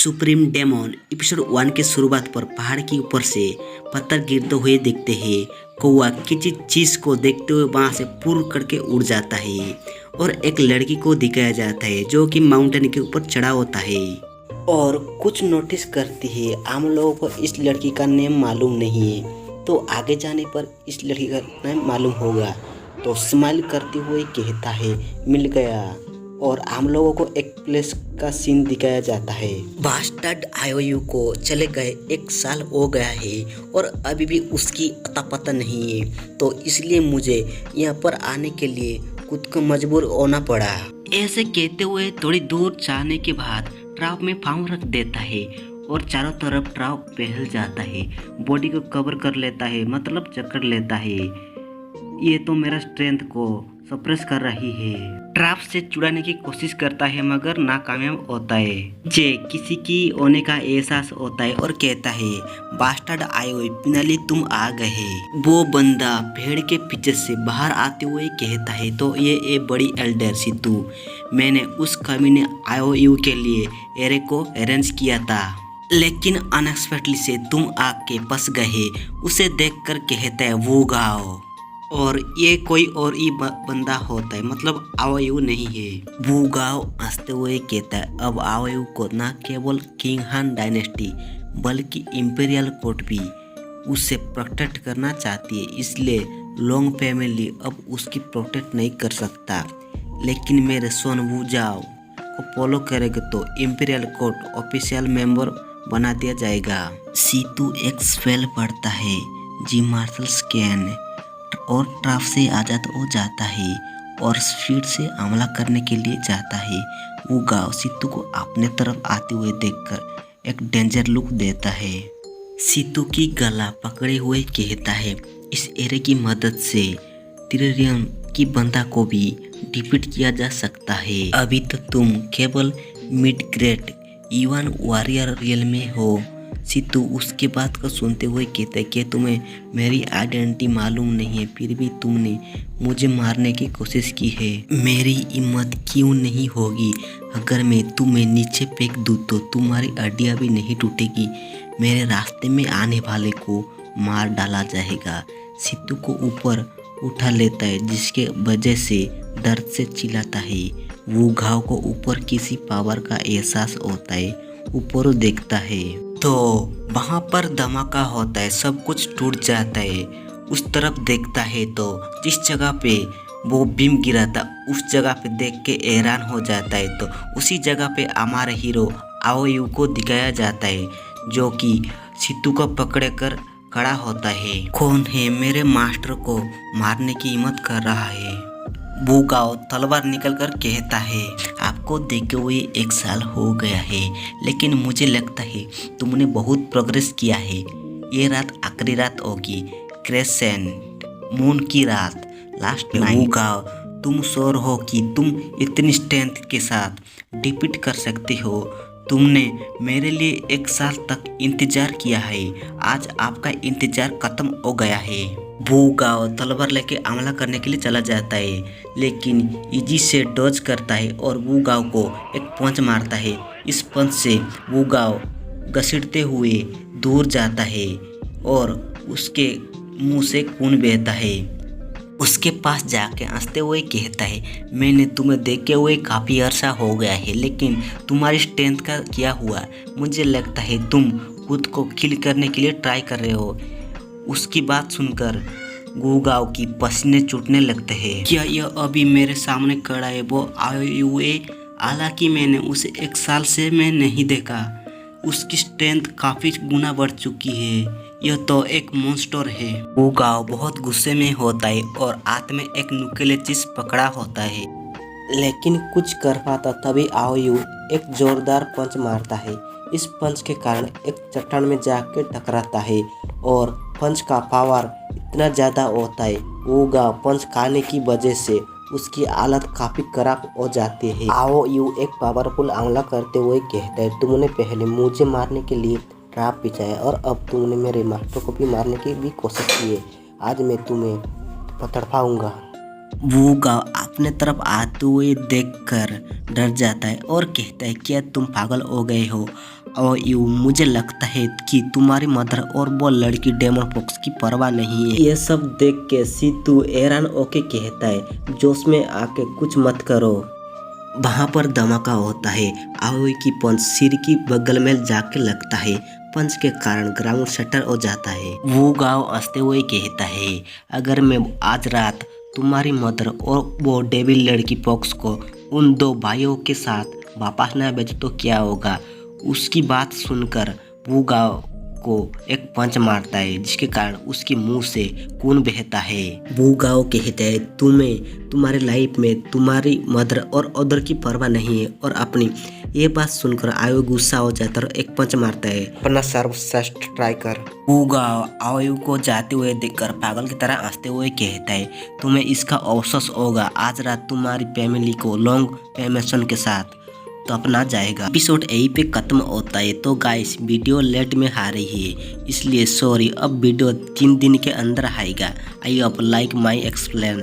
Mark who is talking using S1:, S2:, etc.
S1: Supreme daemon episode 1 के शुरुआत पर पहाड़ के ऊपर से पत्थर गिरते हुए देखते हैं। कौवा किसी चीज को देखते हुए वहां से पुर करके उड़ जाता है और एक लड़की को दिखाया जाता है जो कि माउंटेन के ऊपर चढ़ा होता है और कुछ नोटिस करती है। आम लोगों को इस लड़की का नेम मालूम नहीं है, तो आगे जाने पर इस लड़की का नेम मालूम होगा। तो स्माइल करते हुए कहता है मिल गया, और आम लोगों को एक प्लेस का सीन दिखाया जाता है। बास्टर्ड आईओयू को चले गए 1 साल हो गया है और अभी भी उसकी अता पता नहीं है, तो इसलिए मुझे यहाँ पर आने के लिए खुद को मजबूर होना पड़ा। ऐसे कहते हुए थोड़ी दूर जाने के बाद ट्राप में पाँव रख देता है और चारों तरफ ट्राप फैल जाता है, बॉडी को कवर कर लेता है, मतलब जकड़ लेता है। ये तो मेरा स्ट्रेंथ को सप्रेस कर रही है। ट्रैप से छुड़ाने की कोशिश करता है मगर नाकामयाब होता है। जे किसी की होने का एहसास होता है और कहता है बास्टर्ड आए हुए फिनाली तुम आ गए। वो बंदा भेड़ के पीछे से बाहर आते हुए कहता है तो ये बड़ी एल्डर सिद्धू, मैंने उस कमीने आईओयू के लिए एरे को अरेंज किया था, लेकिन अनएक्सपेक्टेडली से तुम आके फंस गए। उसे देखकर कहता है वो गाओ, और ये कोई और ही बंदा होता है, मतलब आईओयू नहीं है। वूगाओ हंसते हुए कहता है अब आईओयू को न केवल किंग हान डायनेस्टी बल्कि इंपीरियल कोर्ट भी उसे प्रोटेक्ट करना चाहती है, इसलिए लोंग फैमिली अब उसकी प्रोटेक्ट नहीं कर सकता। लेकिन मेरे सोन वूजाओ को फॉलो करेगा तो इंपीरियल कोर्ट ऑफिशियल मेंबर बना दिया जाएगा। सीतू एक स्पेल पढ़ता है जी मार्शल स्कैन और ट्रैप से आज़ाद हो जाता है और स्पीड से हमला करने के लिए जाता है। वो गाँव सीतू को अपने तरफ आते हुए देखकर एक डेंजर लुक देता है। सीतू की गला पकड़े हुए कहता है इस एरे की मदद से तिरेरियम की बंदा को भी डिफीट किया जा सकता है। अभी तो तुम केवल mid grade even warrior real में हो। सीतू उसके बात को सुनते हुए कहते कि तुम्हें मेरी आइडेंटिटी मालूम नहीं है, फिर भी तुमने मुझे मारने की कोशिश की है। मेरी हिम्मत क्यों नहीं होगी? अगर मैं तुम्हें नीचे फेंक दूँ तो तुम्हारी हड्डियाँ भी नहीं टूटेगी। मेरे रास्ते में आने वाले को मार डाला जाएगा। सीतू को ऊपर उठा लेता है जिसके वजह से दर्द से चिल्लाता है। वो घाव को ऊपर किसी पावर का एहसास होता है, ऊपर देखता है तो वहाँ पर धमाका होता है, सब कुछ टूट जाता है। उस तरफ देखता है तो जिस जगह पे वो बीम गिरा था उस जगह पे देख के हैरान हो जाता है। तो उसी जगह पे हमारा हीरो आईओयू को दिखाया जाता है जो कि सीतू को पकड़े कर खड़ा होता है। कौन है मेरे मास्टर को मारने की हिम्मत कर रहा है? वो गाँव तलवार निकल कर कहता है आपको देखे हुए 1 साल हो गया है, लेकिन मुझे लगता है तुमने बहुत प्रोग्रेस किया है। ये रात आखिरी रात होगी, क्रेसेंट मून की रात, लास्ट नाइट। वो गाँव तुम श्योर हो कि तुम इतनी स्ट्रेंथ के साथ डिफीट कर सकते हो? तुमने मेरे लिए 1 साल तक इंतजार किया है, आज आपका इंतजार खत्म हो गया है। वो गाँव तलवार लेके हमला करने के लिए चला जाता है, लेकिन इजी से डॉज करता है और वो गाँव को एक पंच मारता है। इस पंच से वो गाँव घसीटते हुए दूर जाता है और उसके मुंह से खून बहता है। उसके पास जाके हंसते हुए कहता है मैंने तुम्हें देखे हुए काफ़ी अरसा हो गया है, लेकिन तुम्हारी स्ट्रेंथ का क्या हुआ? मुझे लगता है तुम खुद को किल करने के लिए ट्राई कर रहे हो। उसकी बात सुनकर गुगाव की पसीने छूटने लगते हैं। क्या यह अभी मेरे सामने खड़ा है वो आईओयू? हालांकि मैंने उसे 1 साल से मैं नहीं देखा। उसकी स्ट्रेंथ काफ़ी गुना बढ़ चुकी है। यह तो एक मॉन्स्टर है। गुगाव बहुत गुस्से में होता है और हाथ में एक नुकीले चीज पकड़ा होता है, लेकिन कुछ कर पाता तभी आईओयू एक जोरदार पंच मारता है। इस पंच के कारण एक चट्टान में जाके टकराता है और पंच का पावर इतना ज़्यादा होता है वो गाँव पंच खाने की वजह से उसकी हालत काफ़ी खराब हो जाती है। आईओयू एक पावरफुल हमला करते हुए कहता है तुमने पहले मुझे मारने के लिए ट्रैप बिछाया और अब तुमने मेरे मास्टर को भी मारने की भी कोशिश की है। आज मैं तुम्हें तड़पाऊंगा। वो गाँव अपने तरफ आते हुए देखकर डर जाता है और कहता है क्या तुम पागल हो गए हो? और यू मुझे लगता है कि तुम्हारी मदर और वो लड़की डेमन फॉक्स की परवाह नहीं है। ये सब देख के सीतू हैरान होके कहता है, जोश में आके कुछ मत करो। वहाँ पर धमाका होता है। आओई की पंच सिर की बगल में जाके लगता है। पंच के कारण ग्राउंड शटर हो जाता है। वो गाँव हंसते हुए कहता है, अगर मैं आज रात तुम्हारी मदर और वो डेविल लड़की फॉक्स को उन दो भाइयों के साथ वापस न भेज तो क्या होगा। उसकी बात सुनकर वो गाँव को एक पंच मारता है, जिसके कारण उसके मुंह से खून बहता है। वो गाँव कहता है, तुम्हें तुम्हारी लाइफ में तुम्हारी मदर और अदर की परवाह नहीं है। और अपनी ये बात सुनकर आयु गुस्सा हो जाता है और एक पंच मारता है, अपना सर्वश्रेष्ठ ट्राई कर। वो गाँव आयु को जाते हुए देखकर पागल की तरह हंसते हुए कहता है, तुम्हें इसका अफसोस होगा। आज रात तुम्हारी फैमिली को लॉन्ग पेमेशन के साथ तो अपना जाएगा। एपिसोड यहीं पे खत्म होता है। तो गाइस वीडियो लेट में आ रही है, इसलिए सॉरी। अब वीडियो 3 दिन के अंदर आएगा। I hope like my explain.